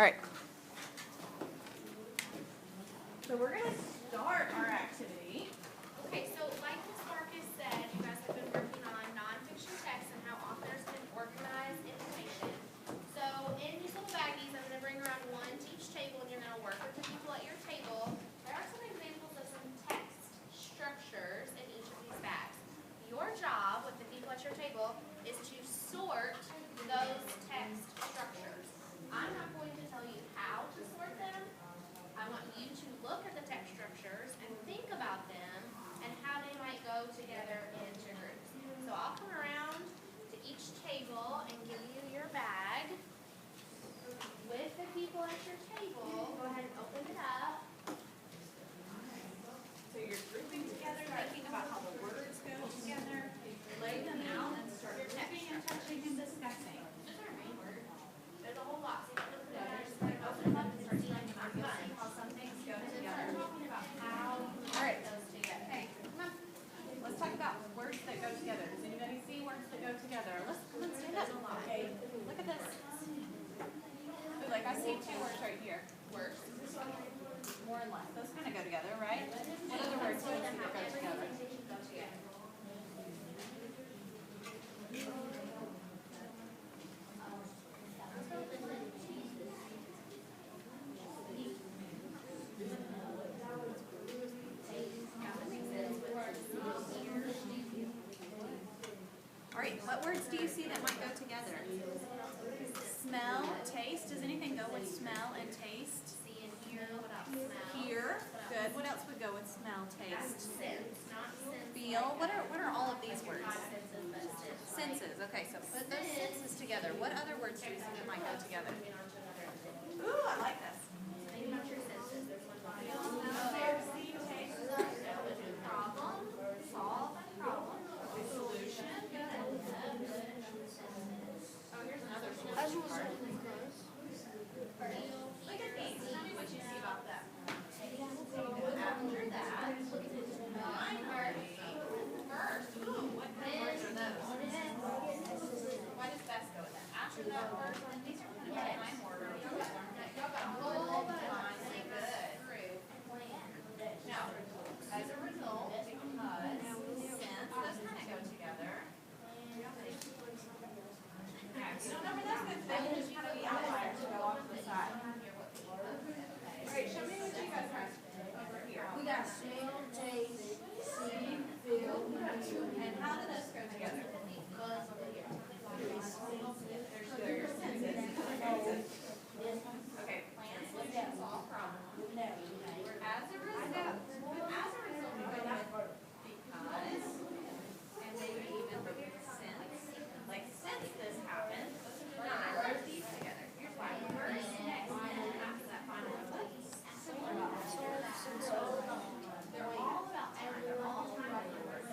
All right. So we're going to start our activity. Okay, so like Ms. Marcus said, you guys have been working on nonfiction texts and how authors can organize information. So in these little baggies, I'm going to bring around one to each table, and you're going to work with the people at your table. There are some examples of some text structures in each of these bags. Your job with the people at your table is to sort those text structures. I'm not going to tell you how to sort them. I want you to look at the text structures and think about them and how they might go together into groups. So I'll come around to each table and give you your bag. With the people at your table, go ahead and open it up. So you're grouping together, thinking about how the words go together. Lay them out and start grouping and touching and discussing. Just our main word. There's a whole lot. So you can look at it, just kind of open them up and start seeing How some things go and then together. start talking about how you put those together. Hey, come on. Let's talk about words that go together. Does anybody see words that go together? Let's stand up. Okay. Look at this. Ooh, like I see two words right here. Words. More and less. Those kind of go together, right? What other words do you see that go together? All right, what words do you see that might go together? Smell, taste. Does anything go with smell and taste? See and hear. What else? Smell. Hear. Good. What else would go with smell, taste? Sense, not sense. Feel. What are all of these words? Not senses, but sense. Senses. Okay, so put those senses together. What other words do you see that might go together? Ooh, I like this. Think about your senses. There's one body. See, taste. Problem. Solve a problem. Solution. Oh, here's another solution card. Look at these. Tell me what you see about them. After that, mind party. First. Ooh, what kind of words are those? Why does best go with that? After that word, these are kind of in time order. Y'all got a whole bunch of mine. Good. Now, as a result, because since, those kind of go together. Okay, so remember that's good. They will just kind of be outliers to go off to the side. All right, show me what you guys have over here. We got smell, taste, see, feel, And how do those go together? There's your senses. Okay, plan, solution, solve problem. As a result, we go with because, and maybe even since, like since this happened, now I wrote these together. Here's why. First, next, and then after that final result. They're all about time. They're all time numbers.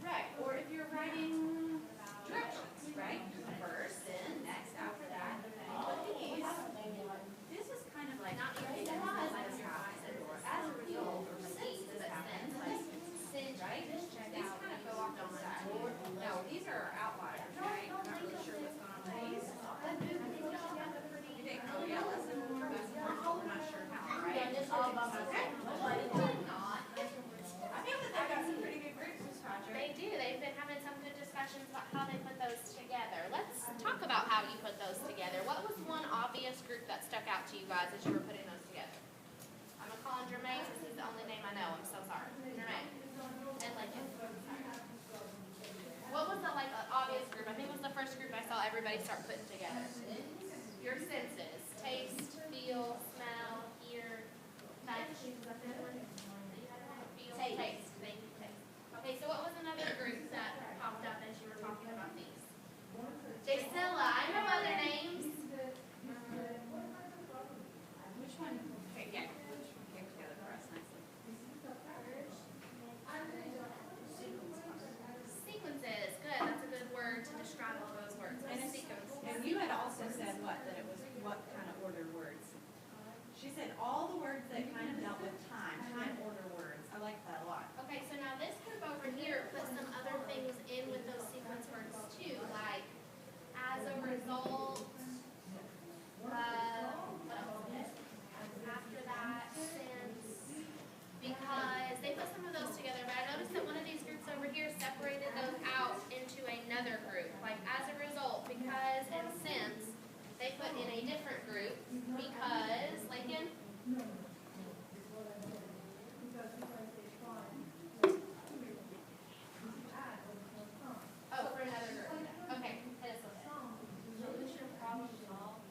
Right. Or if you're writing directions, right? First, then, next, after that. But these, this is kind of like, not because this happened, or as a result, or since this happened, like, since, right? These kind of go off to the side. No, these are outliers, right? I'm not really sure what's going on with these. You think, oh yeah, lesson, I'm not sure how, right? Okay. I feel that they've got some pretty good groups, Ms. Patrick. They do. They've been having some good discussions about how they put those together. Let's talk about how you put those together. What was one obvious group that stuck out to you guys as you were putting those together? I'm going to call him Jermaine because he's the only name I know. I'm so sorry. Jermaine. And Lincoln. What was the obvious group? I think it was the first group I saw everybody start putting together. Your senses. Taste, feel, smell, hear, touch. Is that the other one? Feel, taste. Thank you, taste. Okay, so what was another group that popped up as you were talking about these? Jasilla. I know other names. Which one? Okay, yeah. Which one came together for us nicely? Sequences. Good. That's a good word to describe all those words. And Sequence. you had also in a different group because, Lincoln? Oh, for another group. Okay, hit us with it. Solution problem solve.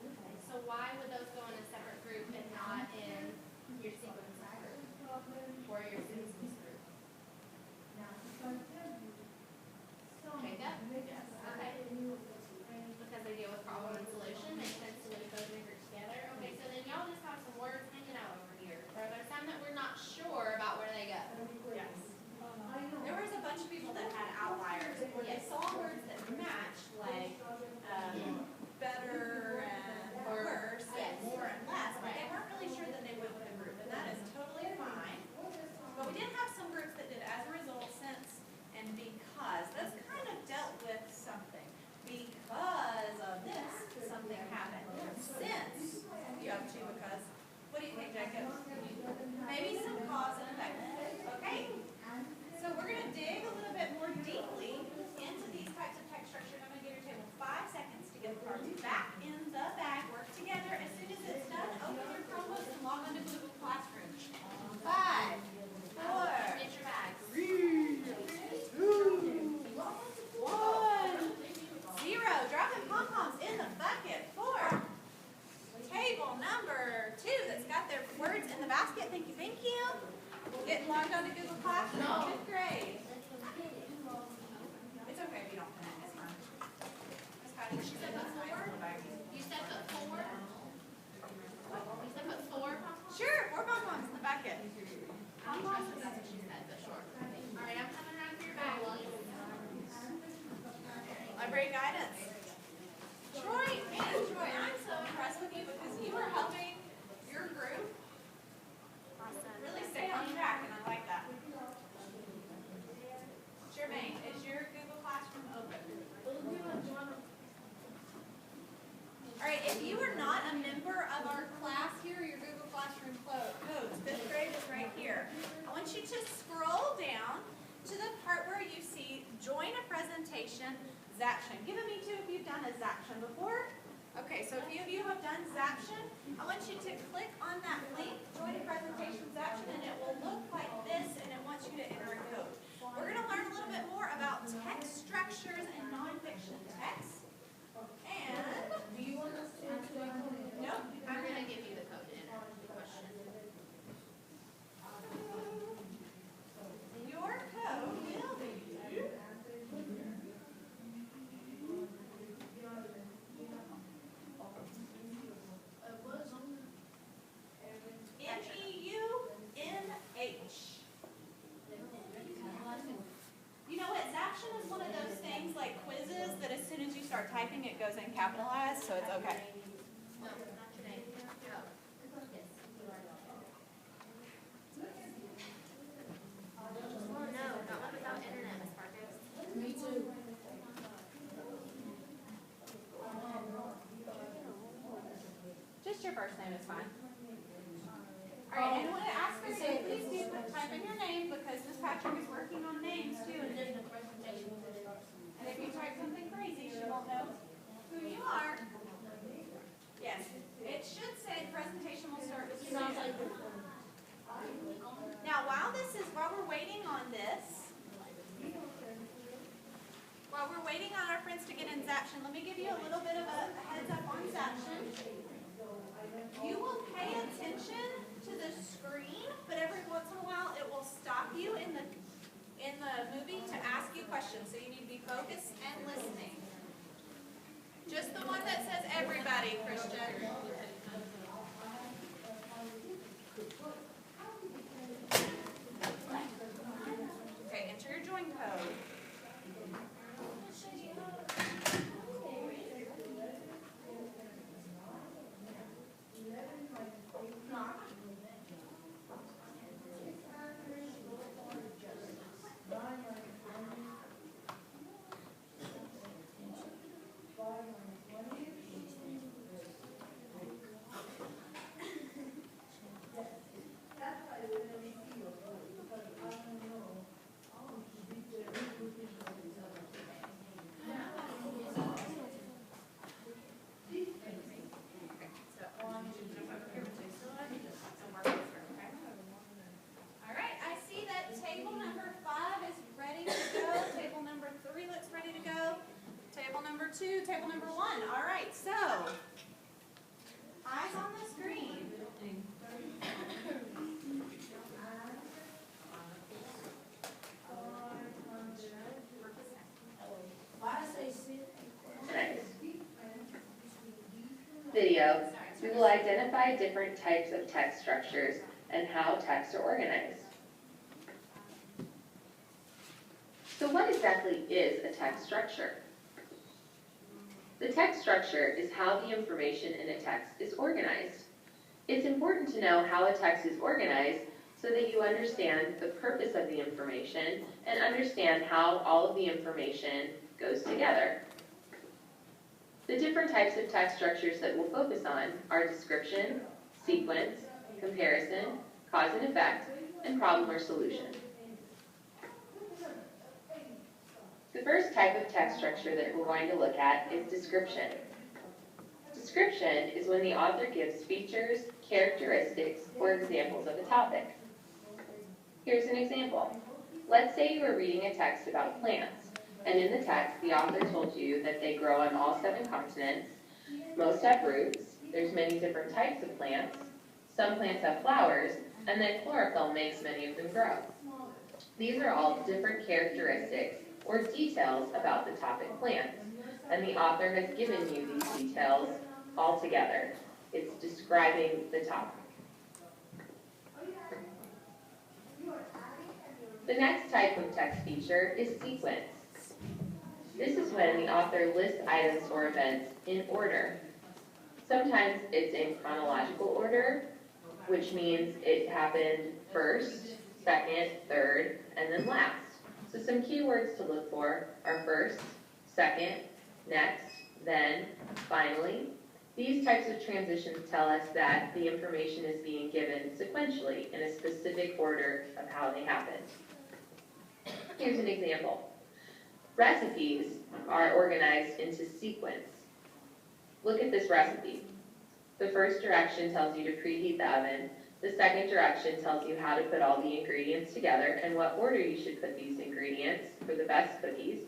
Okay, so why would those go in a separate group and not in your sequence group or your synthesis group? Jacob? Yes. Okay. Because they deal with problem and solution, makes sense to link those in a group together. Okay, so then y'all just have some words hanging out over here. Are there some that we're not sure about where they go? Yes. There was a bunch of people that had outliers where they saw words that matched, like better and worse and more and less, but they weren't really sure that they went with a group, and that is totally fine. But we did have some groups that did as a result, since, and because. Those kind of dealt with something. Because of this, something happened. Since you have two because. What do you think, Jacob? Maybe some cause and effect. Okay. So we're going to dig a little bit more deeply into these types of text structures. I'm going to give your table 5 seconds to get the cards back in the bag. Work together. As soon as it's done, open your Chromebooks and log on to Google Classroom. 5, 4, Get your bags. 3, 2, 1, 0. Dropping pom-poms in the bucket. 4. Table number 2 that's got their words in the basket. Thank you, thank you. Getting logged on to Google Classroom. No. 5th grade. It's okay if you don't finish. It's fine. Miss Patty, she said that's nice. You said put 4? You said put 4 pom-poms? Sure, 4 pom-poms in the bucket. That's what she said, but sure. All right, I'm coming around for your bag, William. Library guidance. Troy, man, Troy, I'm so impressed with you because you are helping your group really stay on track, and I like that. Jermaine, is your Google Classroom open? All right, if you are not a member of our class, here are your Google Classroom codes. 5th grade is right here. I want you to scroll down to the part where you see join a presentation, Zaption. Give it me 2 if you've done a Zaption before. Okay, so a few of you have done Zaption. I want you to click on that link, join a presentation Zaption, and it will look like this, and it wants you to enter a code. We're going to learn a little bit more about text structures and nonfiction text. And do you want us to answer that code? Nope. I'm going to give you the code to enter the question. Your code will be MEUNH. You know what? Zaption is one of those things like quizzes that as soon as you start typing, it goes in capitalized, so it's okay. No, not today. No. No, not one without internet, Miss Marcus. Me too. Just your first name is fine. All right, and when it asks for your name, please do type in your name because Miss Patrick is working on names too and doing the presentation. And if you type something crazy, she won't know who you are. Yes, it should say the presentation will start with your name. Now, while we're waiting on this, while we're waiting on our friends to get in Zaption, let me give you a little bit of a heads up on Zaption. You will pay attention to the screen, but every once in a while it will stop you in the movie to ask you questions. So you need to be focused and listening. Just the one that says everybody, Christian. Okay, enter your join code. video, we will identify different types of text structures and how texts are organized. So what exactly is a text structure? The text structure is how the information in a text is organized. It's important to know how a text is organized so that you understand the purpose of the information and understand how all of the information goes together. The different types of text structures that we'll focus on are description, sequence, comparison, cause and effect, and problem or solution. The first type of text structure that we're going to look at is description. Description is when the author gives features, characteristics, or examples of a topic. Here's an example. Let's say you were reading a text about plants, and in the text, the author told you that they grow on all 7 continents, most have roots, there's many different types of plants, some plants have flowers, and then chlorophyll makes many of them grow. These are all different characteristics or details about the topic plant, and the author has given you these details all together. It's describing the topic. The next type of text feature is sequence. This is when the author lists items or events in order. Sometimes it's in chronological order, which means it happened first, second, third, and then last. So some keywords to look for are first, second, next, then, finally. These types of transitions tell us that the information is being given sequentially in a specific order of how they happened. Here's an example. Recipes are organized into sequence. Look at this recipe. The first direction tells you to preheat the oven. The second direction tells you how to put all the ingredients together and what order you should put these ingredients for the best cookies.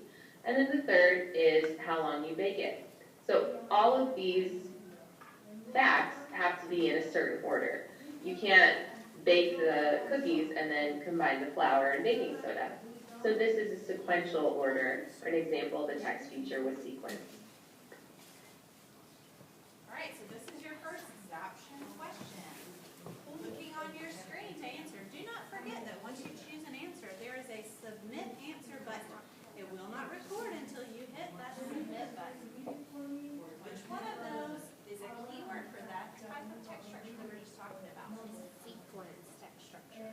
And then the third is how long you bake it. So all of these facts have to be in a certain order. You can't bake the cookies and then combine the flour and baking soda. So this is a sequential order, or an example of a text feature with sequence. All right, so this is your first option question. Looking on your screen to answer. Do not forget that once you choose an answer, there is a submit answer button. It will not record until you hit that submit button. Which one of those is a keyword for that type of text structure we were just talking about? Sequence text structure.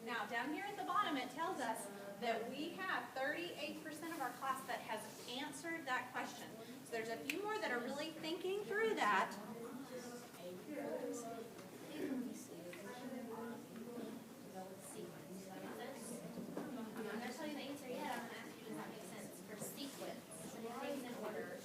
Now, down here at the bottom, it tells us that we have 38% of our class that has answered that question. So there's a few more that are really thinking through that. I'm not going to tell you the answer yet. I'm going to ask you, does that make sense? For sequence, things in order.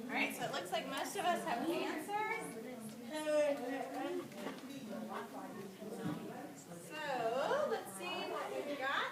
Alright, so it looks like most of us have answers. So, let's see what we've got.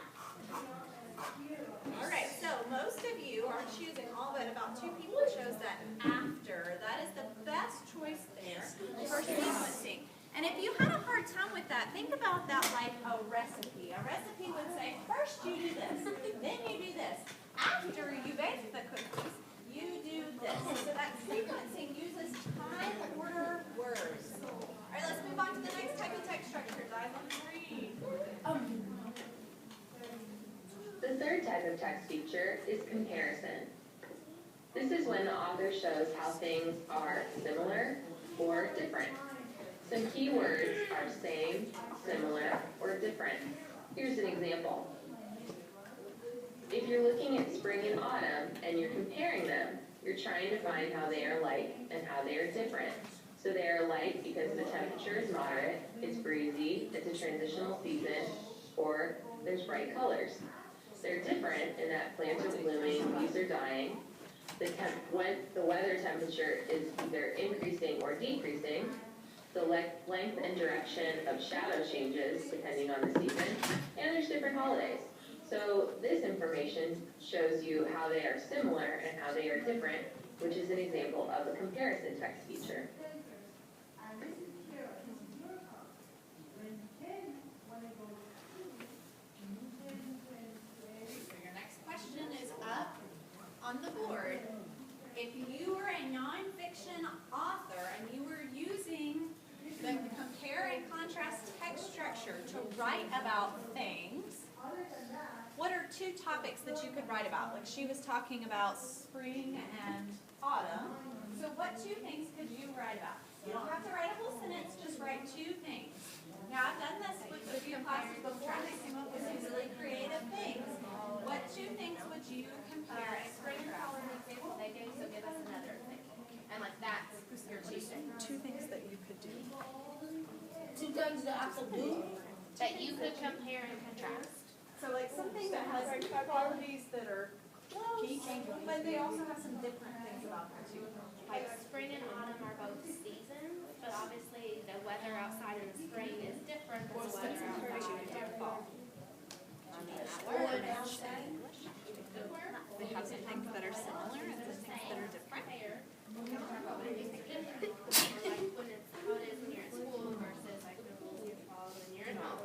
Alright, so most of you are choosing all but about 2 people chose that after. That is the best choice there for sequencing. And if you had a hard time with that, think about that like a recipe. A recipe would say, first you do this, then you do this. After you bake the cookies, you do this. So that sequencing uses time order words. Alright, let's move on to the next type of text structure. Eyes on the screen. The third type of text feature is comparison. This is when the author shows how things are similar or different. Some keywords are same, similar, or different. Here's an example. If you're looking at spring and autumn and you're comparing them, you're trying to find how they are alike and how they are different. So they are alike because the temperature is moderate, it's breezy, it's a transitional season, or there's bright colors. They're different in that plants are blooming, leaves are dying. when the weather temperature is either increasing or decreasing, the length and direction of shadow changes depending on the season, and there's different holidays. So this information shows you how they are similar and how they are different, which is an example of a comparison text feature. Your next question is up on the board. If you were a nonfiction author and you were using the compare and contrast text structure to write about things, what are two topics that you could write about? Like she was talking about spring and autumn. So what two things could you write about? You don't have to write a whole sentence, just write two things. Now I've done this with a few classes before and they came up with some really creative things. What two things would you compare? Spring and fall are an example they gave, so give us another example. And like that's your two things. Two things that you could do. Two things that I could do. That you could compare and contrast. So like something that has qualities that are key, but they also have some different things about them too. Like spring and autumn are both seasons, but obviously the weather outside in the spring is different than the weather outside in the fall. I mean, that word. Good word. They have some things that are similar and some things that are different. Like when it's how it is when you're at school versus like when you're at home.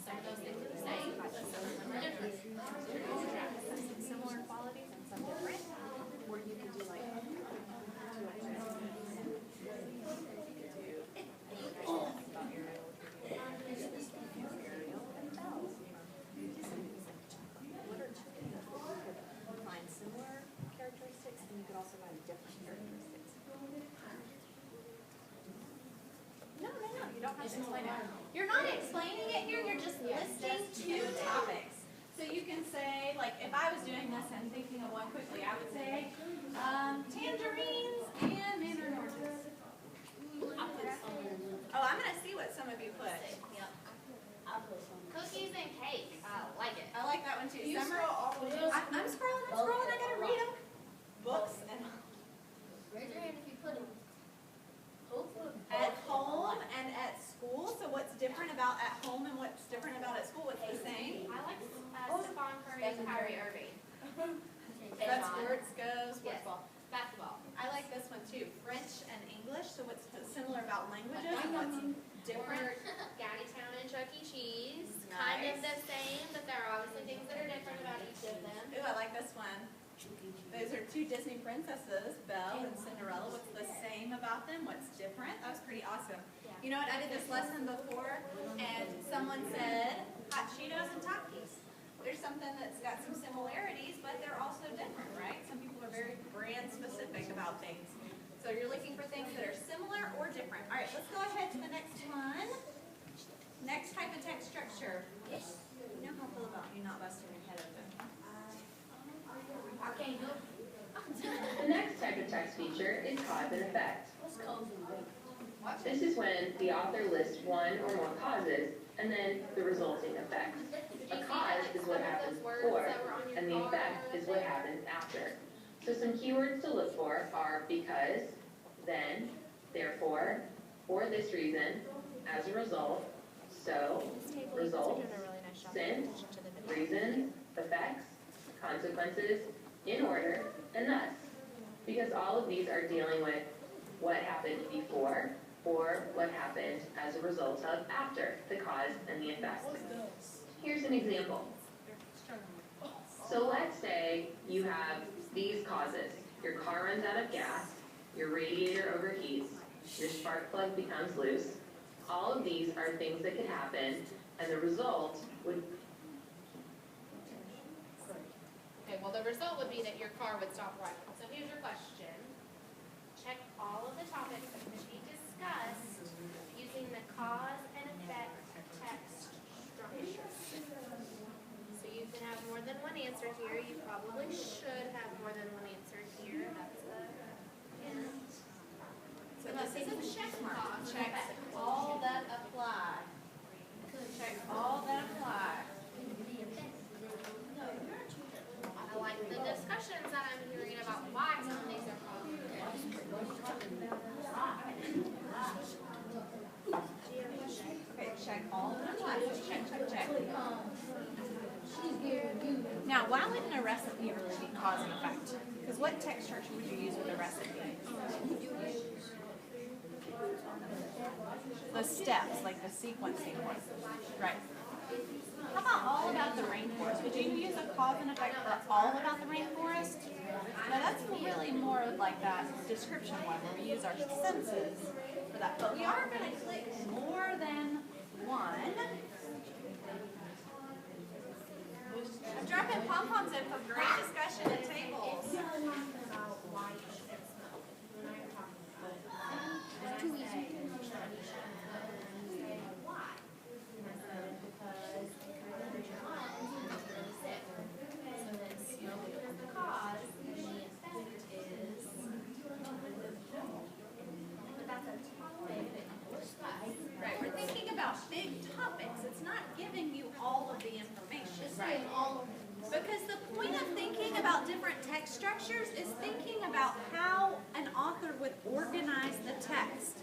Some of those things are the same, but some of them are different. Some similar qualities and some different. Or you could do like what are two things that you could find similar characteristics and you could also find different characteristics? No, you don't have to explain it. You're not explaining it here, you're just listing two topics. So you can say, like, if I was doing this and thinking of one quickly, I would say, tangerines and mandarin oranges. Oh, I'm going to see what some of you put. Cookies and cake. I like it. I like that one too. You Summer, scroll all the way down. I'm scrolling, I gotta read them. Books and Raise your hand if you put them. Hopefully. at home and at school. So what's different about at home and what's different about at school? It's the same. I like Stephon Curry and Kyrie Irving. That's sports goes, Yes. football. Basketball. I like this one too. French and English. So what's similar about languages and what's different? Gadditown and Chuck E. Cheese. Kind of the same, but there are obviously things that are different about each of them. Ooh, I like this one. Those are two Disney princesses, Belle and Cinderella. What's the same about them? What's different? That was pretty awesome. You know what? I did this lesson before, and someone said hot Cheetos and Takis. There's something that's got some similarities, but they're also different, right? Some people are very brand specific about things. So you're looking for things that are similar or different. All right, let's go ahead to the next one. Next type of text structure. Yes. You know how I feel about you not busting your head open. I can't do it. The next type of text feature is cause and effect. What's cause and effect? This is when the author lists one or more causes and then the resulting effect. A cause is what happens before, and the effect is what happens after. So some keywords to look for are because, then, therefore, for this reason, as a result, so, results, since, reasons, effects, consequences, in order, and thus. Because all of these are dealing with what happened before or what happened as a result of after the cause and the effect. Here's an example. So let's say you have these causes. Your car runs out of gas, your radiator overheats, your spark plug becomes loose. All of these are things that could happen, and the result would... Okay, well, the result would be that your car would stop running. So here's your question. Check all of the topics that can be discussed using the cause and effect text structure. So you can have more than one answer here. You probably should have more than one answer here. That's a hint. So this is a check mark. Check all that apply. Check all that apply. I like the discussions that I'm hearing about why Check, check, check. Now, why wouldn't a recipe really be cause and effect? Because what text structure would you use with a recipe? The steps, like the sequencing ones. Right. How about all about the rainforest? Would you use a cause and effect for all about the rainforest? Now that's really more like that description one where we use our senses for that. But we are going to click more than one. I'm dropping pom-poms in for great discussion at tables. Right, we're thinking about big topics. It's not giving you all of the information. Right. Because the point of thinking about different text structures is thinking about how an author would organize the text.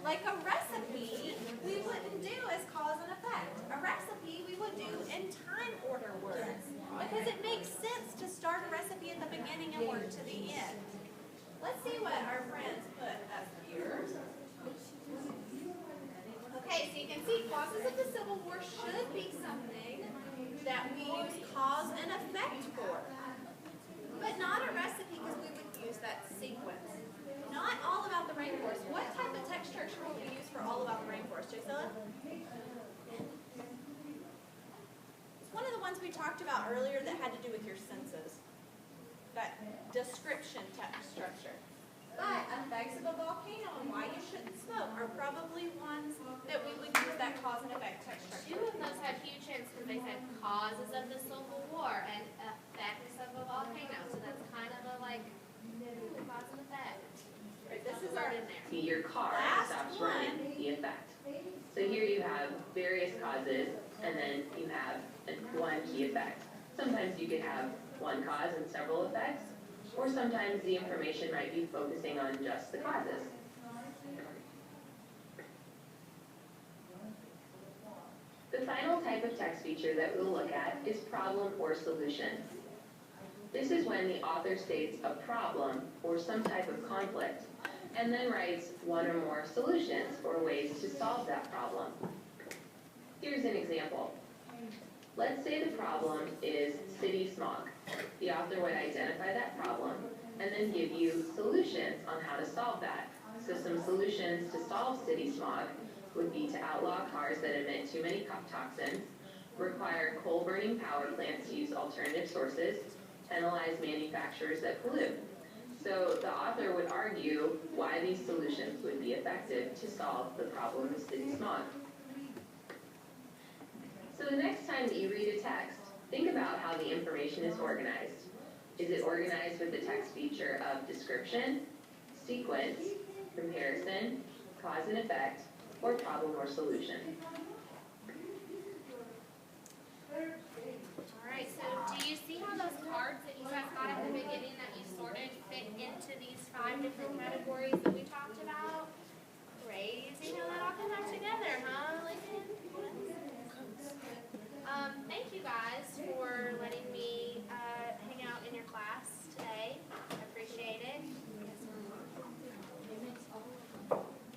Like a recipe, we wouldn't do as cause and effect. A recipe we would do in time order words. Because it makes sense to start a recipe at the beginning and work to the end. Let's see what our friends put up here. Okay, so you can see causes of the Civil War should be something that we use cause and effect for. But not a recipe because we would use that sequence. Not all about the rainforest. What type of text structure would we use for all about the rainforest, Josella? It's one of the ones we talked about earlier that had to do with your senses. That description text structure. But effects of a volcano and why you shouldn't smoke are probably ones that we would use that cause and effect text structure. Two of those had huge hints because they said causes of the Civil War and effects of a volcano. So that's kind of a like cause and effect. Right, this is our in there. See, your car stops running, the effect. So here you have various causes, and then you have one key effect. Sometimes you could have one cause and several effects, or sometimes the information might be focusing on just the causes. The final type of text feature that we'll look at is problem or solution. This is when the author states a problem or some type of conflict, and then writes one or more solutions or ways to solve that problem. Here's an example. Let's say the problem is city smog. The author would identify that problem and then give you solutions on how to solve that. So some solutions to solve city smog would be to outlaw cars that emit too many toxins, require coal-burning power plants to use alternative sources, penalize manufacturers that pollute. So the author would argue why these solutions would be effective to solve the problem of city smog. So the next time that you read a text, think about how the information is organized. Is it organized with the text feature of description, sequence, comparison, cause and effect, or problem or solution? Alright, so do you see how those cards that you guys got at the beginning that you sorted fit into these 5 different categories that we talked about? Crazy how that all came out together, huh?